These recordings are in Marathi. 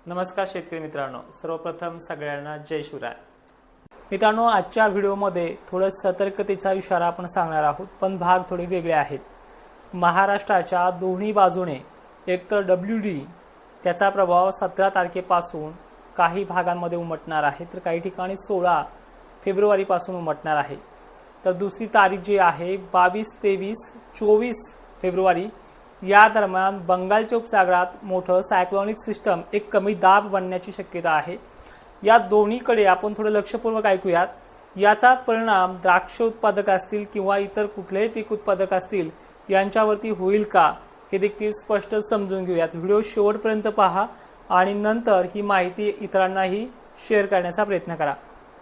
नमस्कार शेतकरी मित्रांनो, सर्वप्रथम सगळ्यांना जय शिवराय। मित्रांनो, आजच्या व्हिडिओमध्ये थोडं सतर्कतेचा इशारा आपण सांगणार आहोत, पण भाग थोडे वेगळे आहेत। महाराष्ट्राच्या दोन्ही बाजूने एकतर WD त्याचा प्रभाव 17 तारखेपासून काही भागांमध्ये उमटणार आहे, तर काही ठिकाणी 16 फेब्रुवारीपासून उमटणार आहे। तर दुसरी तारीख जी आहे 22, 23, 24 फेब्रुवारी या दरम्यान बंगालच्या उपसागरात मोठं सायक्लोनिक सिस्टम एक कमी दाब बनण्याची शक्यता आहे। या दोन्हीकडे आपण थोडं लक्षपूर्वक ऐकूयात। याचा परिणाम द्राक्ष उत्पादक असतील किंवा इतर कुठलेही पीक उत्पादक असतील यांच्यावरती होईल का हे देखील स्पष्ट समजून घेऊयात। व्हिडिओ शेवटपर्यंत पहा आणि नंतर ही माहिती इतरांनाही शेअर करण्याचा प्रयत्न करा।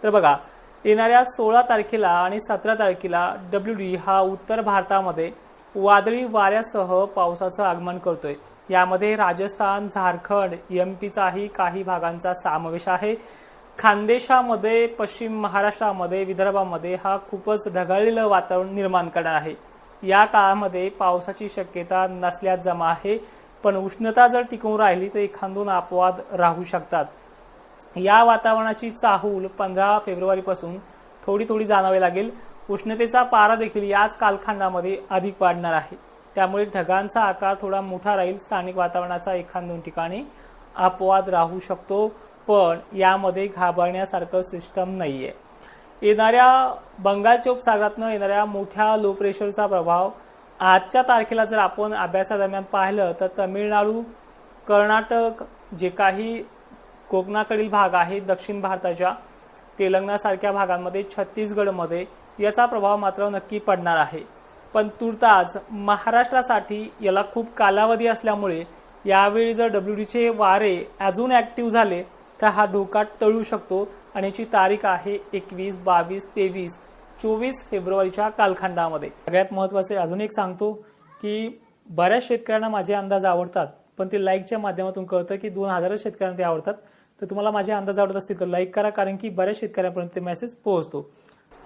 तर बघा, येणाऱ्या 16 तारखेला आणि 17 तारखेला WD हा उत्तर भारतामध्ये वादळी वाऱ्यासह पावसाचं आगमन करतोय। यामध्ये राजस्थान, झारखंड, MP चाही काही भागांचा समावेश आहे। खानदेशामध्ये, पश्चिम महाराष्ट्रामध्ये, विदर्भामध्ये हा खूपच ढगाळलेलं वातावरण निर्माण करणार आहे। या काळामध्ये पावसाची शक्यता नसल्यास जमा आहे, पण उष्णता जर टिकून राहिली तर एखादोन अपवाद राहू शकतात। या वातावरणाची चाहूल 15 फेब्रुवारीपासून थोडी जाणवावी लागेल। उष्णतेचा पारा देखील याच कालखंडामध्ये अधिक वाढणार आहे, त्यामुळे ढगांचा आकार थोडा मोठा राहील। स्थानिक वातावरणाचा एखाद-दोन ठिकाणी अपवाद राहू शकतो, पण यामध्ये घाबरण्यासारखं सिस्टम नाहीये। येणाऱ्या बंगालच्या उपसागरातून येणाऱ्या मोठ्या लो प्रेशरचा प्रभाव आजच्या तारखेला जर आपण अभ्यासादरम्यान पाहिलं तर तमिळनाडू, कर्नाटक, जे काही कोकणाकडील भाग आहेत दक्षिण भारताच्या, तेलंगणासारख्या भागांमध्ये, छत्तीसगडमध्ये याचा प्रभाव मात्र नक्की पडणार आहे। पण तुर्तास महाराष्ट्रासाठी याला खूप कालावधी असल्यामुळे यावेळी जर WDचे वारे अजून ऍक्टिव्ह झाले तर हा धोका टळू शकतो आणि याची तारीख आहे 21, 22, 23, 24 फेब्रुवारीच्या कालखंडामध्ये। सगळ्यात महत्त्वाचे अजून एक सांगतो की बऱ्याच शेतकऱ्यांना माझे अंदाज आवडतात, पण ते लाईकच्या माध्यमातून कळतं की 2000 शेतकऱ्यांना ते आवडतात। तर तुम्हाला माझे अंदाज आवडत असतील तर लाईक करा, कारण की बऱ्याच शेतकऱ्यांपर्यंत ते मेसेज पोहोचतो।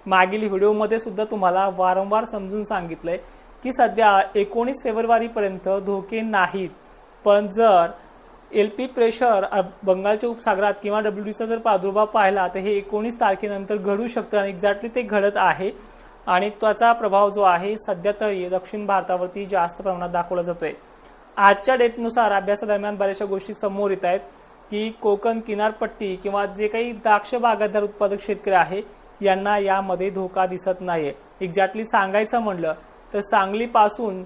मागील व्हिडिओमध्ये सुद्धा तुम्हाला वारंवार समजून सांगितलंय की सध्या 19 फेब्रुवारीपर्यंत धोके नाहीत, पण जर LP प्रेशर बंगालच्या उपसागरात किंवा WDचा जर प्रादुर्भाव पाहिला तर हे 19 तारखेनंतर घडू शकतं आणि एक्झॅक्टली ते घडत आहे। आणि त्याचा प्रभाव जो आहे सध्या तरी दक्षिण भारतावरती जास्त प्रमाणात दाखवला जातोय। आजच्या डेटनुसार अभ्यासादरम्यान बऱ्याचशा गोष्टी समोर येत आहेत की कोकण किनारपट्टी किंवा जे काही द्राक्ष बागायतदार उत्पादक शेतकरी आहे यांना यामध्ये धोका दिसत नाहीये। एक्झॅक्टली सांगायचं म्हणलं तर सांगलीपासून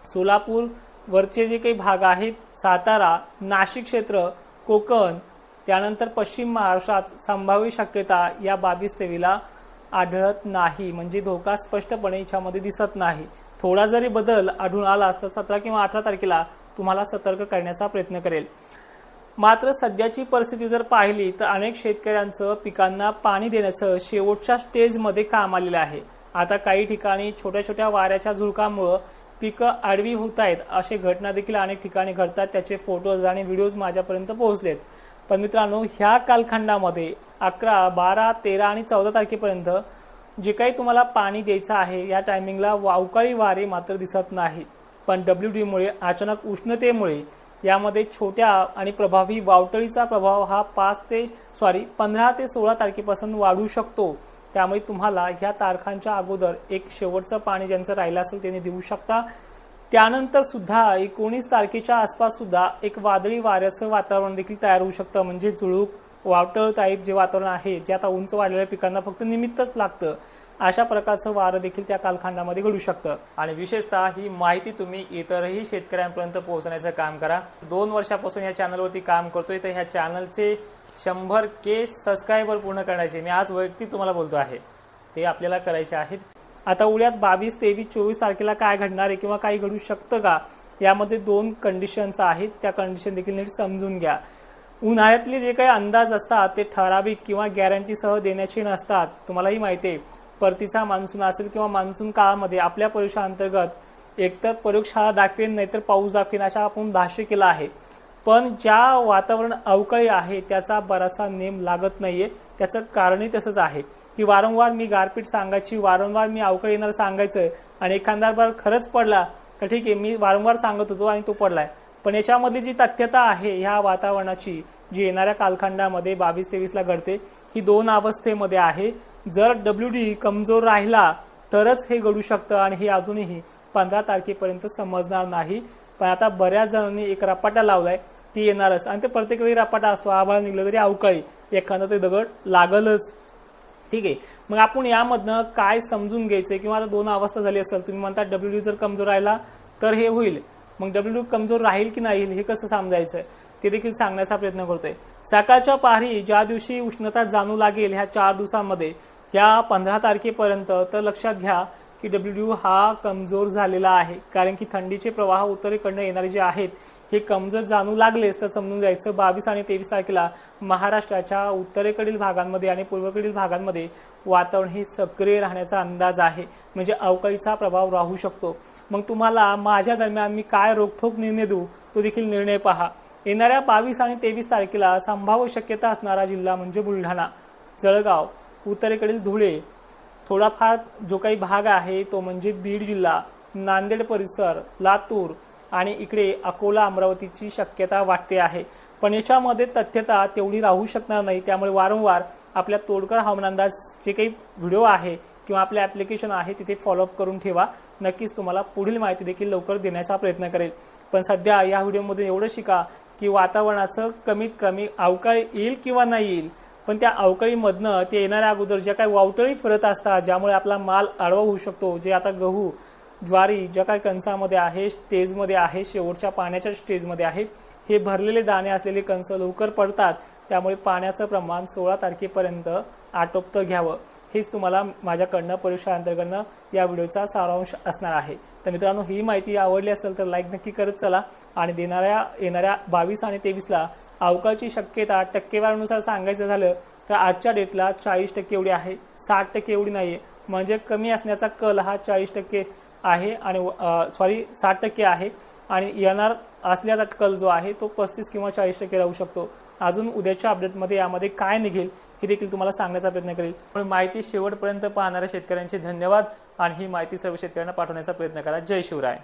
सोलापूर वरचे जे काही भाग आहेत, सातारा, नाशिक क्षेत्र, कोकण, त्यानंतर पश्चिम महाराष्ट्रात संभाव्य शक्यता या 22-23 आढळत नाही, म्हणजे धोका स्पष्टपणे याच्यामध्ये दिसत नाही। थोडा जरी बदल आढळून आला तर 17 किंवा 18 तारखेला तुम्हाला सतर्क करण्याचा प्रयत्न करेल। मात्र सध्याची परिस्थिती जर पाहिली तर अनेक शेतकऱ्यांचं पिकांना पाणी देण्याचं शेवटच्या स्टेजमध्ये काम आलेलं आहे। आता काही ठिकाणी छोट्या छोट्या वाऱ्याच्या झुळकामुळे पिकं आडवी होत आहेत, अशा घटना देखील अनेक ठिकाणी घडतात। त्याचे फोटोज आणि व्हिडिओज माझ्यापर्यंत पोहोचलेत। पण मित्रांनो, ह्या कालखंडामध्ये 11, 12, 13 आणि 14 तारखेपर्यंत जे काही तुम्हाला पाणी द्यायचं आहे या टायमिंगला अवकाळी वारे मात्र दिसत नाहीत। पण WDमुळे अचानक उष्णतेमुळे यामध्ये छोट्या आणि प्रभावी वावटळीचा प्रभाव हा 15 ते 16 तारखेपासून वाढू शकतो। त्यामुळे तुम्हाला ह्या तारखांच्या अगोदर एक शेवटचं पाणी ज्यांचं राहिलं असेल त्यांनी देऊ शकता। त्यानंतर सुद्धा 19 तारखेच्या आसपास सुद्धा एक वादळी वाऱ्याचं वातावरण देखील तयार होऊ शकतं, म्हणजे झुळूक, वावटळ टाईप जे वातावरण आहे, जे आता उंच वाढलेल्या पिकांना फक्त निमित्तच लागतं, अशा प्रकारचं वारं देखील त्या कालखंडामध्ये घडू शकतं। आणि विशेषतः ही माहिती तुम्ही इतरही शेतकऱ्यांपर्यंत पोहोचण्याचं काम करा। 2 वर्षापासून या चॅनलवरती काम करतोय, तर ह्या चॅनलचे 100K सबस्क्रायबर पूर्ण करण्याचे मी आज वैयक्तिक तुम्हाला बोलतो आहे, ते आपल्याला करायचे आहेत। आता उद्यात 22, 23, 24 तारखेला काय घडणार आहे किंवा काही घडू शकतं का, यामध्ये 2 कंडिशन्स आहेत, त्या कंडिशन देखील नीट समजून घ्या। उन्हाळ्यातले जे काही अंदाज असतात ते ठराविक किंवा गॅरंटीसह देण्याचे नसतात। तुम्हालाही माहिती आहे, परतीचा मान्सून असेल किंवा मान्सून काळामध्ये आपल्या प्रयोगशाळांतर्गत एकतर प्रयोगशाळा दाखवेन नाहीतर पाऊस दाखवेन अशा आपण भाष्य केलं आहे। पण ज्या वातावरण अवकाळी आहे त्याचा बराचसा नेम लागत नाहीये। त्याचं कारणही तसंच आहे की वारंवार मी गारपीट सांगायची, वारंवार मी अवकाळी येणार सांगायचं, आणि एखादा बार खरंच पडला तर ठीक आहे, मी वारंवार सांगत होतो आणि तो पडलाय, पण याच्यामध्ये जी तथ्यता आहे ह्या वातावरणाची जी येणाऱ्या कालखंडामध्ये 22-23 ला घडते ही दोन अवस्थेमध्ये आहे. जर WD कमजोर राहिला तरच हे घडू शकतं आणि हे अजूनही 15 तारखेपर्यंत समजणार नाही. पण आता बऱ्याच जणांनी एक रपाटा लावलाय ती येणारच आणि ते प्रत्येक वेळी रपाटा असतो. आभाळ निघलं तरी अवकाळी एखादं ते दगड लागलच. ठीक आहे, मग आपण यामधनं काय समजून घ्यायचंय किंवा आता दोन अवस्था झाली असेल, तुम्ही म्हणता WD जर कमजोर राहिला तर हे होईल, मग WD कमजोर राहील की नाही हे कसं समजायचं ते देखील सांगण्याचा प्रयत्न करतोय. सकाळच्या पारी ज्या दिवशी उष्णता जाणू लागेल ह्या 4 दिवसांमध्ये या 15 तारखेपर्यंत, तर लक्षात घ्या की WD हा कमजोर झालेला आहे. कारण की थंडीचे प्रवाह उत्तरेकडनं येणारे जे आहेत हे कमजोर जाणू लागलेच तर समजून जायचं 22 आणि 23 तारखेला महाराष्ट्राच्या उत्तरेकडील भागांमध्ये आणि पूर्वेकडील भागांमध्ये वातावरण हे सक्रिय राहण्याचा अंदाज आहे. म्हणजे अवकाळीचा प्रभाव राहू शकतो. मग तुम्हाला माझ्या दरम्यान मी काय रोखठोक निर्णय देऊ तो देखील निर्णय पहा. येणाऱ्या 22 आणि 23 तारखेला संभाव्य शक्यता असणारा जिल्हा म्हणजे बुलढाणा, जळगाव, उत्तरेकडील धुळे, थोडाफार जो काही भाग आहे तो म्हणजे बीड जिल्हा, नांदेड परिसर, लातूर आणि इकडे अकोला, अमरावतीची शक्यता वाटते आहे. पण याच्यामध्ये तथ्यता तेवढी राहू शकणार नाही. त्यामुळे वारंवार आपल्या तोडकर हवामान अंदाज जे काही व्हिडिओ आहे किंवा आपले ऍप्लिकेशन आहे तिथे फॉलोअप करून ठेवा. नक्कीच तुम्हाला पुढील माहिती देखील लवकर देण्याचा प्रयत्न करेल. पण सध्या या व्हिडिओमध्ये एवढं शिका की वातावरणाचं कमीत कमी अवकाळी येईल किंवा नाही येईल, पण त्या अवकाळीमधनं ते येणाऱ्या अगोदर ज्या काही वावटळी फिरत असतात ज्यामुळे आपला माल आडवा होऊ शकतो, जे आता गहू, ज्वारी ज्या काही कणसामध्ये आहे, स्टेजमध्ये आहे, शेवटच्या पाण्याच्या स्टेजमध्ये आहे, हे भरलेले दाणे असलेले कणस लवकर पडतात. त्यामुळे पाण्याचं प्रमाण 16 तारखेपर्यंत आटोपतं घ्यावं. हेच तुम्हाला माझ्याकडनं परिक्षांतर्गत या व्हिडिओचा सारांश असणार आहे. तर मित्रांनो, ही माहिती आवडली असेल तर लाईक नक्की करत चला आणि येणाऱ्या 22 आणि 23 ला अवकाळीची शक्यता टक्केवारीनुसार सांगायचं झालं तर आजच्या डेटला 40% एवढी आहे, 60% एवढी नाहीये. म्हणजे कमी असण्याचा कल हा 40% आहे आणि 60% आहे आणि येणार असल्याचा कल जो आहे तो 35 किंवा 40% राहू शकतो. अजून उद्याच्या अपडेटमध्ये यामध्ये काय निघेल हे देखील तुम्हाला सांगण्याचा प्रयत्न करेल. पण माहिती शेवटपर्यंत पाहणाऱ्या शेतकऱ्यांचे धन्यवाद आणि ही माहिती सर्व शेतकऱ्यांना पाठवण्याचा प्रयत्न करा. जय शिवराय.